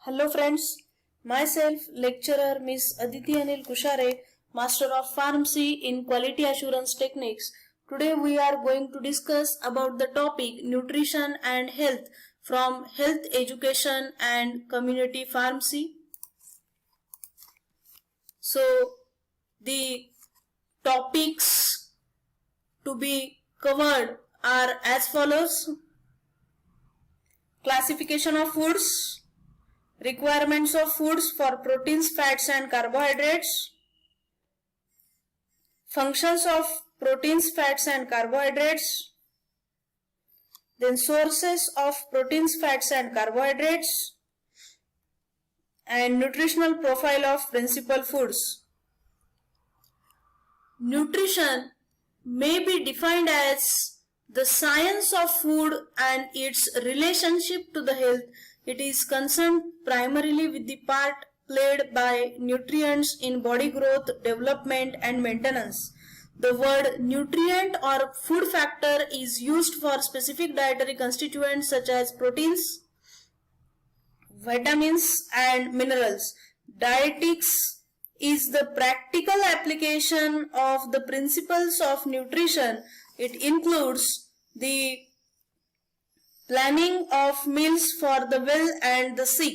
Hello friends, myself lecturer Miss Aditi Anil Kushare, Master of Pharmacy in Quality Assurance Techniques. Today we are going to discuss about the topic nutrition and health from health education and community pharmacy. So the topics to be covered are as follows: classification of foods, requirements of foods for proteins, fats and carbohydrates, functions of proteins, fats and carbohydrates, then sources of proteins, fats and carbohydrates, and nutritional profile of principal foods. Nutrition may be defined as the science of food and its relationship to the health. It is concerned primarily with the part played by nutrients in body growth, development and maintenance. The word nutrient or food factor is used for specific dietary constituents such as proteins, vitamins and minerals. Dietetics is the practical application of the principles of nutrition. It includes the planning of meals for the well and the sick.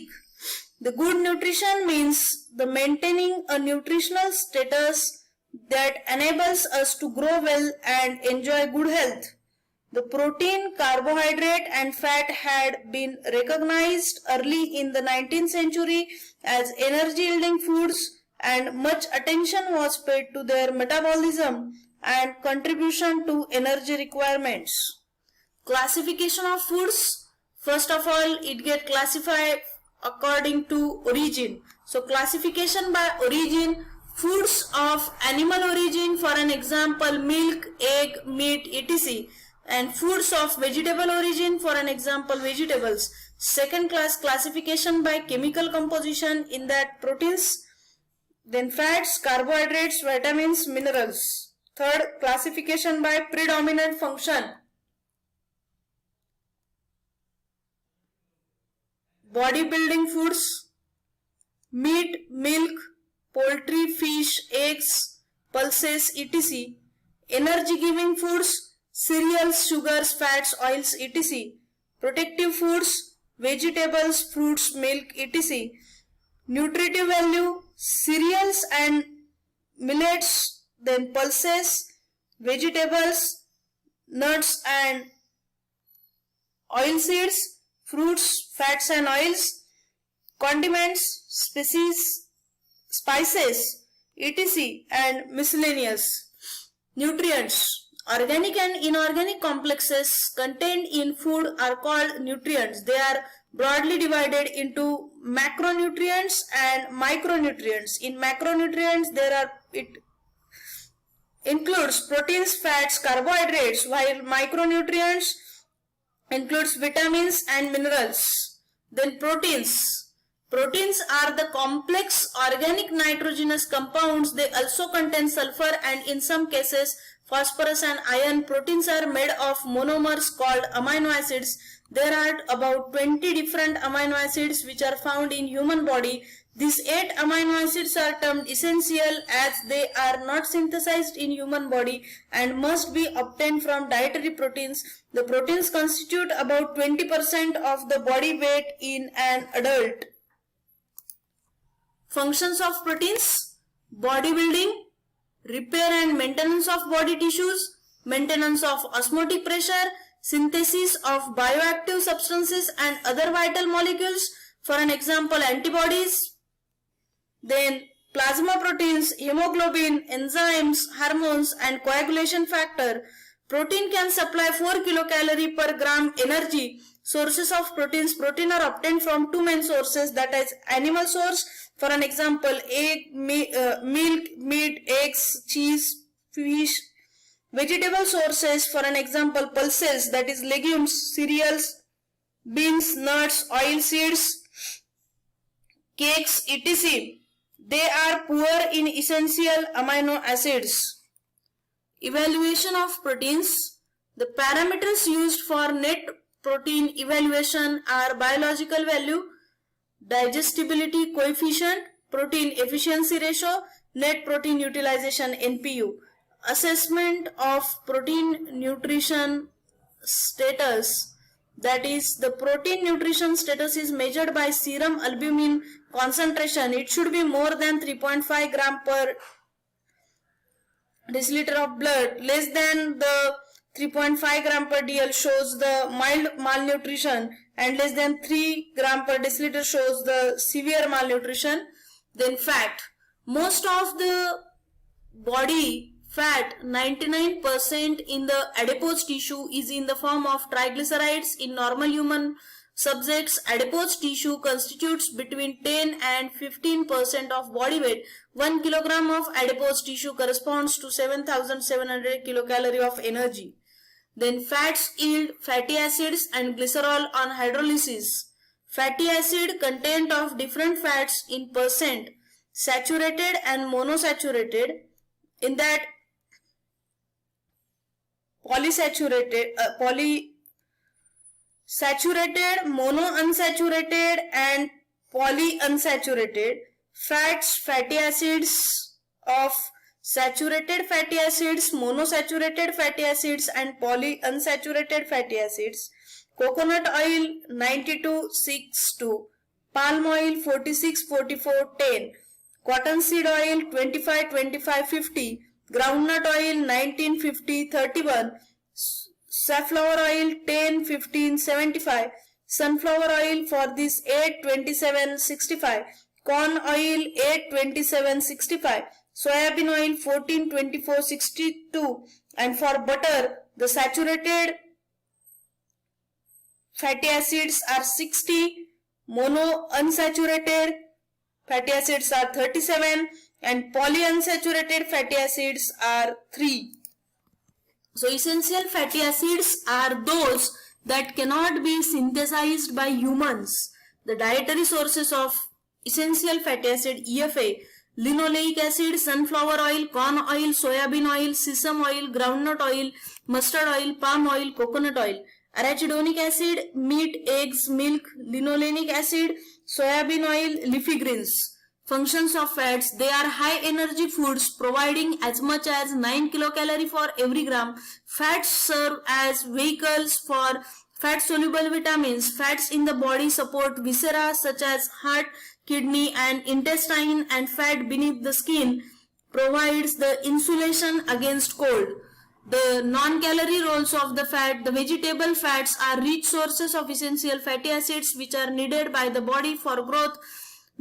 The good nutrition means the maintaining a nutritional status that enables us to grow well and enjoy good health. The protein, carbohydrate and fat had been recognized early in the 19th century as energy yielding foods, and much attention was paid to their metabolism and contribution to energy requirements. Classification of foods. First of all, it get classified according to origin. So classification by origin: foods of animal origin, for an example milk, egg, meat, etc., and foods of vegetable origin, for an example vegetables. Second class classification by chemical composition, in that proteins, then fats, carbohydrates, vitamins, minerals. Third classification by predominant function: bodybuilding foods, meat, milk, poultry, fish, eggs, pulses, etc. Energy giving foods: cereals, sugars, fats, oils, etc. Protective foods: vegetables, fruits, milk, etc. Nutritive value: cereals and millets, then pulses, vegetables, nuts and oil seeds, fruits, fats and oils, condiments, species, spices, etc. and miscellaneous. Nutrients: organic and inorganic complexes contained in food are called nutrients. They are broadly divided into macronutrients and micronutrients. In macronutrients, it includes proteins, fats, carbohydrates, while micronutrients includes vitamins and minerals. Then proteins. Proteins are the complex organic nitrogenous compounds. They also contain sulfur and in some cases phosphorus and iron. Proteins are made of monomers called amino acids. There are about 20 different amino acids which are found in human body. These 8 amino acids are termed essential as they are not synthesized in human body and must be obtained from dietary proteins. The proteins constitute about 20% of the body weight in an adult. Functions of proteins: bodybuilding, repair and maintenance of body tissues, maintenance of osmotic pressure, synthesis of bioactive substances and other vital molecules, for an example antibodies. Then plasma proteins, hemoglobin, enzymes, hormones and coagulation factor. Protein can supply 4 kilocalorie per gram energy. Sources of proteins: protein are obtained from two main sources, that is animal source, for an example egg, milk, meat, eggs, cheese, fish. Vegetable sources, for an example pulses, that is legumes, cereals, beans, nuts, oil seeds, cakes, etc. They are poor in essential amino acids. Evaluation of proteins. The parameters used for net protein evaluation are biological value, digestibility coefficient, protein efficiency ratio, net protein utilization NPU. Assessment of protein nutrition status, that is the protein nutrition status is measured by serum albumin concentration. It should be more than 3.5 gram per deciliter of blood. Less than the 3.5 gram per dl shows the mild malnutrition, and less than 3 gram per deciliter shows the severe malnutrition. Then fat. Most of the body fat, 99% in the adipose tissue, is in the form of triglycerides. In normal human subjects, adipose tissue constitutes between 10 and 15% of body weight. 1 kilogram of adipose tissue corresponds to 7,700 kilocalorie of energy. Then fats yield fatty acids and glycerol on hydrolysis. Fatty acid content of different fats in percent, saturated and monosaturated. In that saturated, monounsaturated and polyunsaturated fats, fatty acids of saturated fatty acids, monosaturated fatty acids and polyunsaturated fatty acids. Coconut oil 92:6:2, palm oil 46:44:10, cottonseed oil 25:25:50, groundnut oil 19:50:31, safflower oil 10:15:75, sunflower oil for this 8:27:65, corn oil 8:27:65, soybean oil 14:24:62, and for butter the saturated fatty acids are 60, monounsaturated fatty acids are 37, and polyunsaturated fatty acids are 3. So essential fatty acids are those that cannot be synthesized by humans. The dietary sources of essential fatty acid EFA: linoleic acid, sunflower oil, corn oil, soybean oil, sesame oil, groundnut oil, mustard oil, palm oil, coconut oil. Arachidonic acid: meat, eggs, milk. Linoleic acid: soybean oil, leafy greens. Functions of fats: they are high energy foods providing as much as 9 kilocalorie for every gram. Fats serve as vehicles for fat soluble vitamins. Fats in the body support viscera such as heart, kidney and intestine, and fat beneath the skin provides the insulation against cold. The non-calorie roles of the fat: the vegetable fats are rich sources of essential fatty acids which are needed by the body for growth,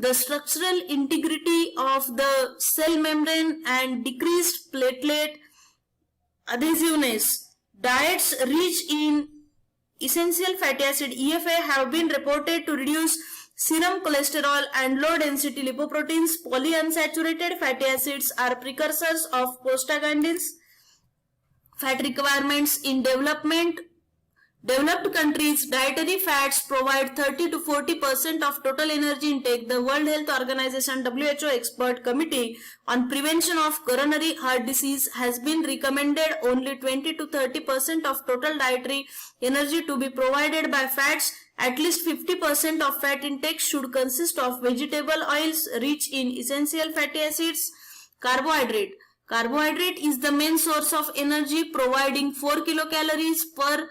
the structural integrity of the cell membrane and decreased platelet adhesiveness. Diets rich in essential fatty acid EFA have been reported to reduce serum cholesterol and low density lipoproteins. Polyunsaturated fatty acids are precursors of prostaglandins. Fat requirements in developed countries: dietary fats provide 30 to 40% of total energy intake. The World Health Organization WHO Expert Committee on Prevention of Coronary Heart Disease has been recommended only 20 to 30% of total dietary energy to be provided by fats. At least 50% of fat intake should consist of vegetable oils rich in essential fatty acids. Carbohydrate. Carbohydrate is the main source of energy, providing 4 kilocalories per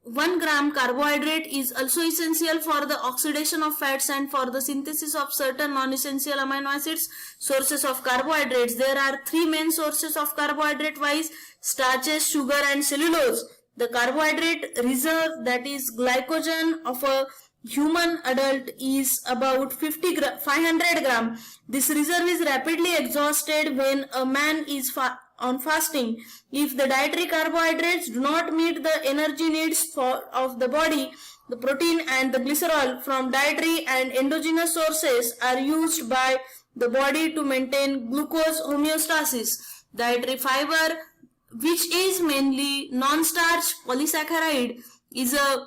1 gram. Carbohydrate is also essential for the oxidation of fats and for the synthesis of certain non-essential amino acids. Sources of carbohydrates: there are 3 main sources of carbohydrate wise: starches, sugar and cellulose. The carbohydrate reserve, that is glycogen, of a human adult is about 500 gram. This reserve is rapidly exhausted when a man is on fasting. If the dietary carbohydrates do not meet the energy needs of the body, the protein and the glycerol from dietary and endogenous sources are used by the body to maintain glucose homeostasis. Dietary fiber, which is mainly non-starch polysaccharide, is a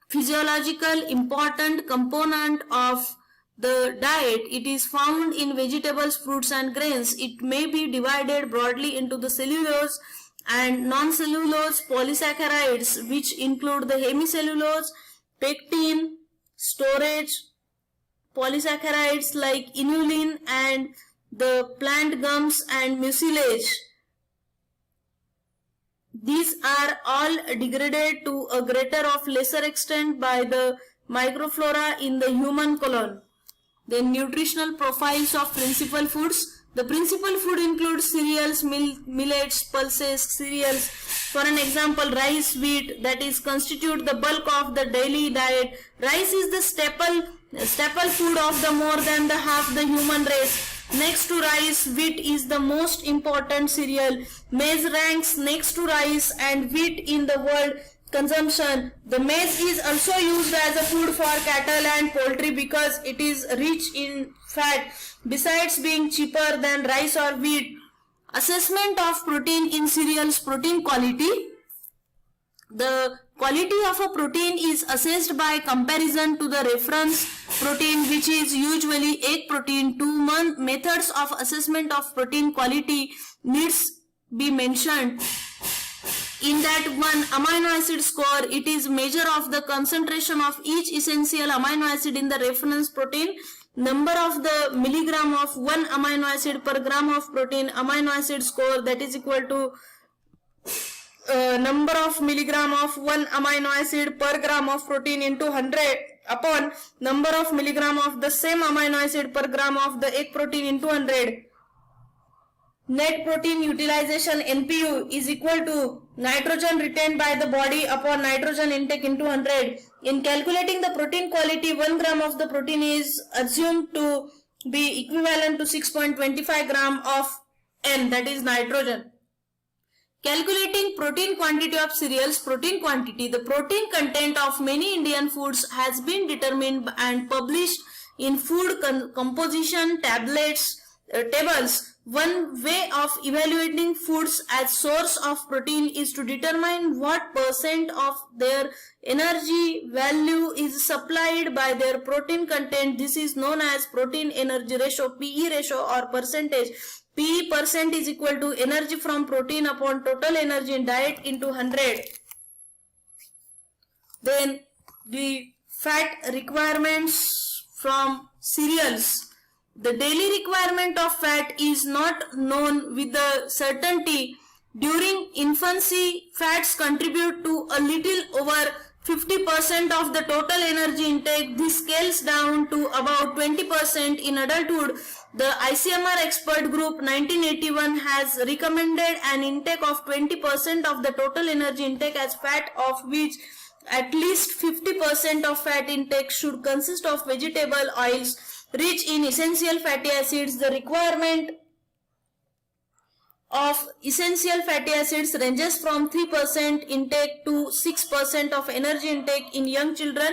physiological important component of the diet. It is found in vegetables, fruits and grains. It may be divided broadly into the cellulose and non-cellulose polysaccharides, which include the hemicellulose, pectin, storage, polysaccharides like inulin and the plant gums and mucilage. These are all degraded to a greater or lesser extent by the microflora in the human colon. Then nutritional profiles of principal foods. The principal food includes cereals, millets, pulses, cereals. For an example, rice, wheat, that is constitute the bulk of the daily diet. Rice is the staple food of the more than the half the human race. Next to rice, wheat is the most important cereal. Maize ranks next to rice and wheat in the world consumption. The maize is also used as a food for cattle and poultry because it is rich in fat, besides being cheaper than rice or wheat. Assessment of protein in cereals. Protein quality. The quality of a protein is assessed by comparison to the reference protein, which is usually egg protein. Two methods of assessment of protein quality needs be mentioned. In that one, amino acid score, it is measure of the concentration of each essential amino acid in the reference protein, number of the milligram of one amino acid per gram of protein. Amino acid score, that is equal to number of milligram of one amino acid per gram of protein into 100 upon number of milligram of the same amino acid per gram of the egg protein into 100. Net protein utilization NPU is equal to nitrogen retained by the body upon nitrogen intake into 100. In calculating the protein quality, 1 gram of the protein is assumed to be equivalent to 6.25 gram of N, that is nitrogen. Calculating protein quantity of cereals. Protein quantity. The protein content of many Indian foods has been determined and published in food composition tables. One way of evaluating foods as source of protein is to determine what percent of their energy value is supplied by their protein content. This is known as protein energy ratio, PE ratio or percentage. PE percent is equal to energy from protein upon total energy in diet into 100. Then the fat requirements from cereals. The daily requirement of fat is not known with the certainty. During infancy, fats contribute to a little over 50% of the total energy intake. This scales down to about 20% in adulthood. The ICMR expert group 1981 has recommended an intake of 20% of the total energy intake as fat, of which at least 50% of fat intake should consist of vegetable oils rich in essential fatty acids. The requirement of essential fatty acids ranges from 3% intake to 6% of energy intake in young children.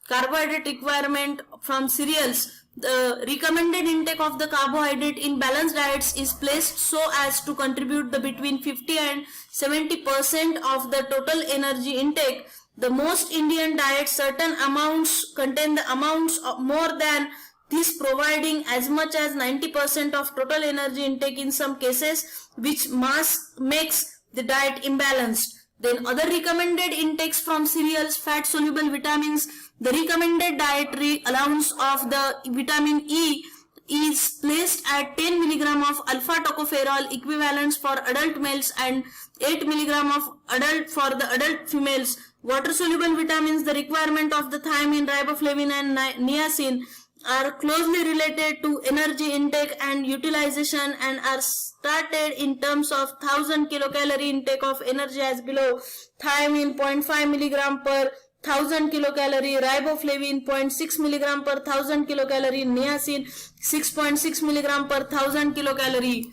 Carbohydrate requirement from cereals. The recommended intake of the carbohydrate in balanced diets is placed so as to contribute the between 50 and 70% of the total energy intake. The most Indian diets, certain amounts contain the amounts of more than this, providing as much as 90% of total energy intake in some cases, which makes the diet imbalanced. Then other recommended intakes from cereals. Fat soluble vitamins. The recommended dietary allowance of the vitamin E is placed at 10 mg of alpha tocopherol equivalents for adult males and 8 mg of adult for the adult females. Water soluble vitamins. The requirement of the thiamine, riboflavin and niacin are closely related to energy intake and utilization and are stated in terms of 1000 kilocalorie intake of energy as below. Thiamine 0.5 mg per 1000 kilocalorie, riboflavin 0.6 mg per 1000 kilocalorie, niacin 6.6 mg per 1000 kilocalorie.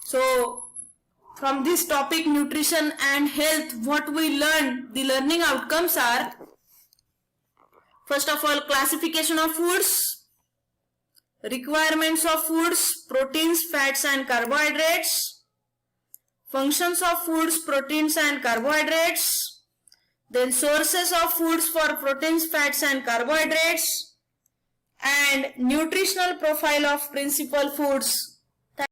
So from this topic, nutrition and health, what we learned, the learning outcomes are: first of all, classification of foods, requirements of foods, proteins, fats and carbohydrates, functions of foods, proteins and carbohydrates, then sources of foods for proteins, fats and carbohydrates, and nutritional profile of principal foods.